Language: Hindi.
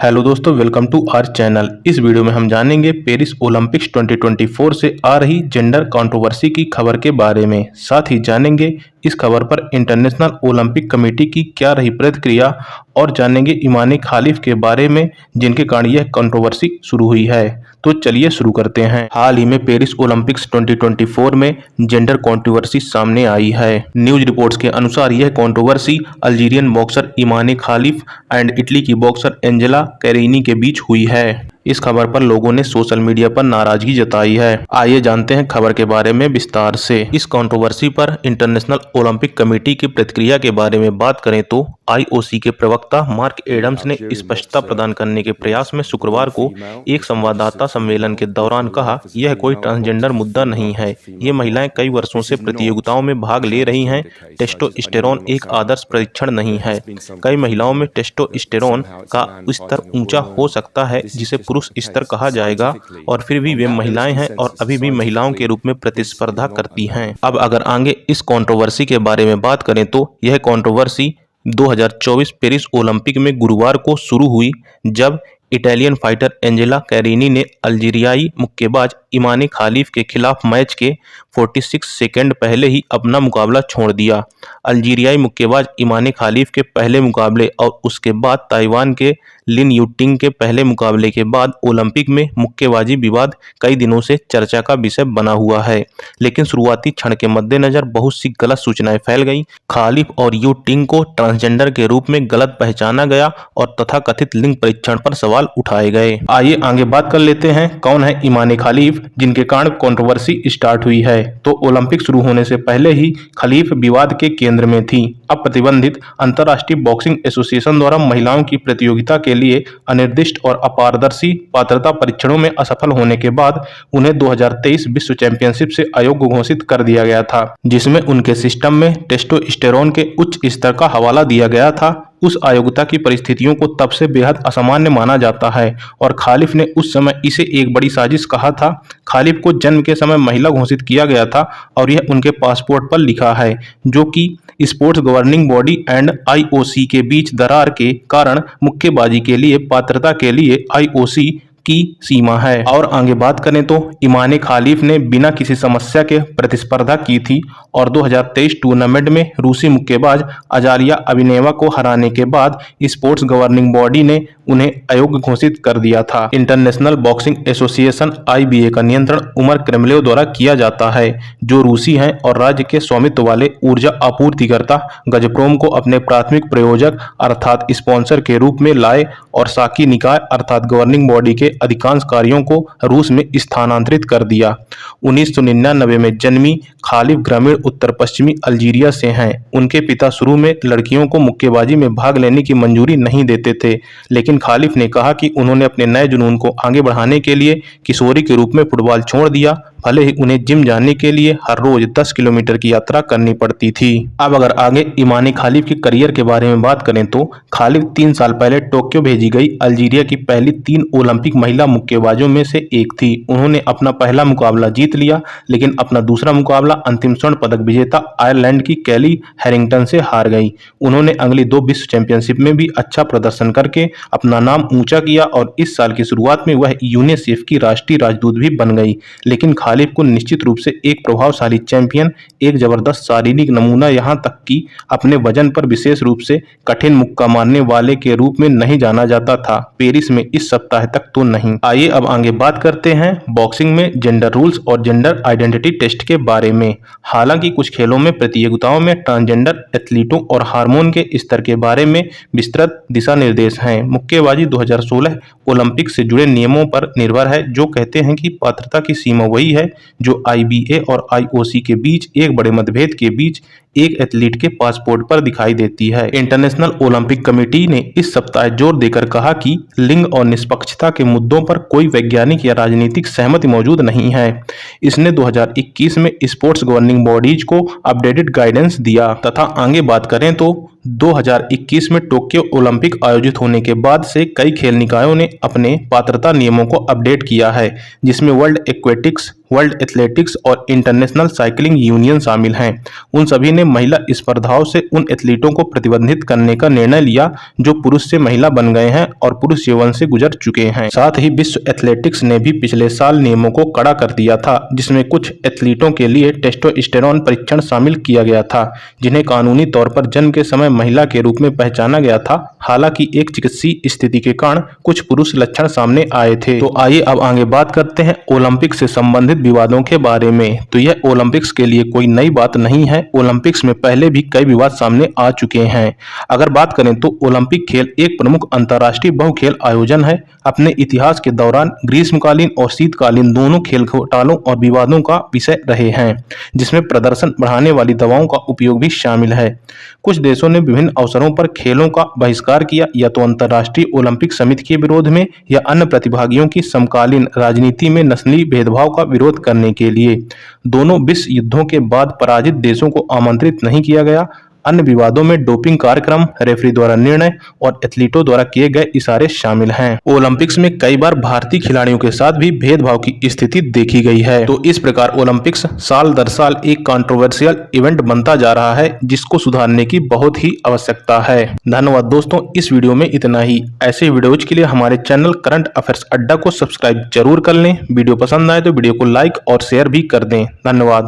हेलो दोस्तों, वेलकम टू आवर चैनल। इस वीडियो में हम जानेंगे पेरिस ओलंपिक्स 2024 से आ रही जेंडर कंट्रोवर्सी की खबर के बारे में। साथ ही जानेंगे इस खबर पर इंटरनेशनल ओलंपिक कमेटी की क्या रही प्रतिक्रिया और जानेंगे इमानी खालिफ के बारे में, जिनके कारण यह कंट्रोवर्सी शुरू हुई है। तो चलिए शुरू करते हैं। हाल ही में पेरिस ओलंपिक्स 2024 में जेंडर कंट्रोवर्सी सामने आई है। न्यूज रिपोर्ट्स के अनुसार यह controversy Algerian boxer Imane Khelif and Italy की बॉक्सर एंजेला कैरिनी के बीच हुई है। इस खबर पर लोगों ने सोशल मीडिया पर नाराजगी जताई है। आइए जानते हैं खबर के बारे में विस्तार से। इस कंट्रोवर्सी पर इंटरनेशनल ओलंपिक कमेटी की प्रतिक्रिया के बारे में बात करें तो आईओसी के प्रवक्ता मार्क एडम्स ने स्पष्टता प्रदान करने के प्रयास में शुक्रवार को एक संवाददाता सम्मेलन के दौरान कहा, यह कोई ट्रांसजेंडर मुद्दा नहीं है। ये महिलाएं कई वर्षों से प्रतियोगिताओं में भाग ले रही हैं। टेस्टोस्टेरोन एक आदर्श परीक्षण नहीं है। कई महिलाओं में टेस्टोस्टेरोन का स्तर ऊंचा हो सकता है जिसे पुरुष स्तर कहा जाएगा, और फिर भी वे महिलाएं हैं और अभी भी महिलाओं के रूप में प्रतिस्पर्धा करती हैं। अब अगर आगे इस कंट्रोवर्सी के बारे में बात करें तो यह कंट्रोवर्सी 2024 पेरिस ओलंपिक में गुरुवार को शुरू हुई, जब इटालियन फाइटर एंजेला कैरिनी ने अल्जीरियाई मुक्केबाज इमानी खालिफ के खिलाफ मैच के 46 सेकंड पहले ही अपना मुकाबला छोड़ दिया। अल्जीरियाई मुक्केबाज इमानी खालिफ के पहले मुकाबले और उसके बाद ताइवान के लिन युटिंग के पहले मुकाबले के बाद ओलंपिक में मुक्केबाजी विवाद कई दिनों से चर्चा का विषय बना हुआ है। लेकिन शुरुआती क्षण के मद्देनजर बहुत सी गलत सूचनाएं फैल गईं। खालिफ और युटिंग को ट्रांसजेंडर के रूप में गलत पहचाना गया और तथाकथित लिंग परीक्षण पर सवाल उठाए गए। आइए आगे बात कर लेते हैं, कौन है इमानी खालिफ जिनके कारण कंट्रोवर्सी स्टार्ट हुई है। तो ओलंपिक शुरू होने से पहले ही खलीफ विवाद के केंद्र में थी। अब प्रतिबंधित अंतर्राष्ट्रीय बॉक्सिंग एसोसिएशन द्वारा महिलाओं की प्रतियोगिता के लिए अनिर्दिष्ट और अपारदर्शी पात्रता परीक्षणों में असफल होने के बाद उन्हें 2023 विश्व चैंपियनशिप से अयोग्य घोषित कर दिया गया था, जिसमें उनके सिस्टम में टेस्टोस्टेरोन के उच्च स्तर का हवाला दिया गया था। उस अयोग्यता की परिस्थितियों को तब से बेहद असामान्य माना जाता है और खालिफ ने उस समय इसे एक बड़ी साजिश कहा था। खालिफ को जन्म के समय महिला घोषित किया गया था और यह उनके पासपोर्ट पर लिखा है, जो कि sports governing body and IOC के बीच दरार के कारण मुक्केबाजी के लिए पात्रता के लिए आईओसी की सीमा है। और आगे बात करें तो इमानी खालिफ ने बिना किसी समस्या के प्रतिस्पर्धा की थी और 2023 टूर्नामेंट में रूसी मुक्केबाज अजालिया अबिनेवा को हराने के बाद स्पोर्ट्स गवर्निंग बॉडी ने उन्हें अयोग्य घोषित कर दिया था। इंटरनेशनल बॉक्सिंग एसोसिएशन आईबीए का नियंत्रण उमर क्रेमलेव द्वारा किया जाता है, जो रूसी हैं और राज्य के स्वामित्व वाले ऊर्जा आपूर्तिकर्ता गजप्रोम को अपने प्राथमिक प्रयोजक अर्थात स्पॉन्सर के रूप में लाए और साकी निकाय अर्थात गवर्निंग बॉडी के अधिकांश कार्यों को रूस में स्थानांतरित कर दिया। 1999 में जन्मी खालिफ ग्रामीण उत्तर पश्चिमी अल्जीरिया से हैं। उनके पिता शुरू में लड़कियों को मुक्केबाजी में भाग लेने की मंजूरी नहीं देते थे, लेकिन खालिफ ने कहा कि उन्होंने अपने नए जुनून को आगे बढ़ाने के लिए किशोरी के रूप में फुटबॉल छोड़ दिया, भले ही उन्हें जिम जाने के लिए हर रोज 10 किलोमीटर की यात्रा करनी पड़ती थी। अब अगर आगे इमानी खालिफ के करियर के बारे में बात करें तो खालिफ 3 साल पहले टोक्यो भेजी गई अल्जीरिया की पहली 3 ओलंपिक महिला मुक्केबाजों में से एक थी। उन्होंने अपना पहला मुकाबला जीत लिया, लेकिन अपना दूसरा मुकाबला अंतिम स्वर्ण पदक विजेता आयरलैंड की कैली हैरिंगटन से हार गई। उन्होंने अगली 2 विश्व चैंपियनशिप में भी अच्छा प्रदर्शन करके अपना नाम ऊंचा किया और इस साल की शुरुआत में वह यूनिसेफ की राष्ट्रीय राजदूत भी बन गई। लेकिन खालिफ को निश्चित रूप से एक प्रभावशाली चैंपियन, एक जबरदस्त शारीरिक नमूना, यहां तक कि अपने वजन पर विशेष रूप से कठिन मुक्का मारने वाले के रूप में नहीं जाना जाता था, पेरिस में इस सप्ताह तक तो नहीं। आइए अब आगे बात करते हैं बॉक्सिंग में जेंडर रूल्स और जेंडर आइडेंटिटी टेस्ट के बारे में। हालांकि कुछ खेलों में प्रतियोगिताओं में ट्रांसजेंडर एथलीटों और हार्मोन के स्तर के बारे में विस्तृत दिशा निर्देश हैं। मुक्केबाजी 2016 ओलंपिक से जुड़े नियमों पर निर्भर है, जो कहते हैं कि पात्रता की सीमा वही है जो आईबीए और आईओसी के बीच एक बड़े मतभेद के बीच एक एथलीट के पासपोर्ट पर दिखाई देती है। इंटरनेशनल ओलंपिक कमेटी ने इस सप्ताह जोर देकर कहा कि लिंग और निष्पक्षता के मुद्दों पर कोई वैज्ञानिक या राजनीतिक सहमति मौजूद नहीं है। इसने 2021 में स्पोर्ट्स गवर्निंग बॉडीज को अपडेटेड गाइडेंस दिया। तथा आगे बात करें तो 2021 में टोक्यो ओलंपिक आयोजित होने के बाद से कई खेल निकायों ने अपने पात्रता नियमों को अपडेट किया है, जिसमें वर्ल्ड एक्वेटिक्स, वर्ल्ड एथलेटिक्स और इंटरनेशनल साइकिलिंग यूनियन शामिल हैं। उन सभी ने ने महिला स्पर्धाओं से उन एथलीटों को प्रतिबंधित करने का निर्णय लिया जो पुरुष से महिला बन गए हैं और पुरुष यौवन से गुजर चुके हैं। साथ ही विश्व एथलेटिक्स ने भी पिछले साल नियमों को कड़ा कर दिया था, जिसमें कुछ एथलीटों के लिए टेस्टोस्टेरोन परीक्षण शामिल किया गया था, जिन्हें कानूनी तौर पर जन्म के समय महिला के रूप में पहचाना गया था। हालांकि एक चिकित्सीय स्थिति के कारण कुछ पुरुष लक्षण सामने आए थे। तो आइए अब आगे बात करते हैं ओलंपिक से संबंधित विवादों के बारे में। तो यह ओलंपिक्स के लिए कोई नई बात नहीं है। ओलंपिक्स में पहले भी कई विवाद सामने आ चुके हैं। अगर बात करें तो ओलंपिक खेल एक प्रमुख अंतर्राष्ट्रीय बहुखेल आयोजन है। अपने इतिहास के दौरान ग्रीष्मकालीन और शीतकालीन दोनों खेल घोटालों और विवादों का विषय रहे हैं, जिसमें प्रदर्शन बढ़ाने वाली दवाओं का उपयोग भी शामिल है। कुछ देशों ने विभिन्न अवसरों पर खेलों का बहिष्कार किया, या तो अंतर्राष्ट्रीय ओलंपिक समिति के विरोध में या अन्य प्रतिभागियों की समकालीन राजनीति में नस्लीय भेदभाव का विरोध करने के लिए। दोनों विश्व युद्धों के बाद पराजित देशों को आमंत्रित नहीं किया गया। अन्य विवादों में डोपिंग कार्यक्रम, रेफरी द्वारा निर्णय और एथलीटों द्वारा किए गए इशारे शामिल हैं। ओलंपिक्स में कई बार भारतीय खिलाड़ियों के साथ भी भेदभाव की स्थिति देखी गई है। तो इस प्रकार ओलंपिक्स साल दर साल एक कंट्रोवर्शियल इवेंट बनता जा रहा है, जिसको सुधारने की बहुत ही आवश्यकता है। धन्यवाद दोस्तों, इस वीडियो में इतना ही। ऐसे वीडियोज के लिए हमारे चैनल करंट अफेयर्स अड्डा को सब्सक्राइब जरूर कर लें। वीडियो पसंद आए तो वीडियो को लाइक और शेयर भी कर दें। धन्यवाद।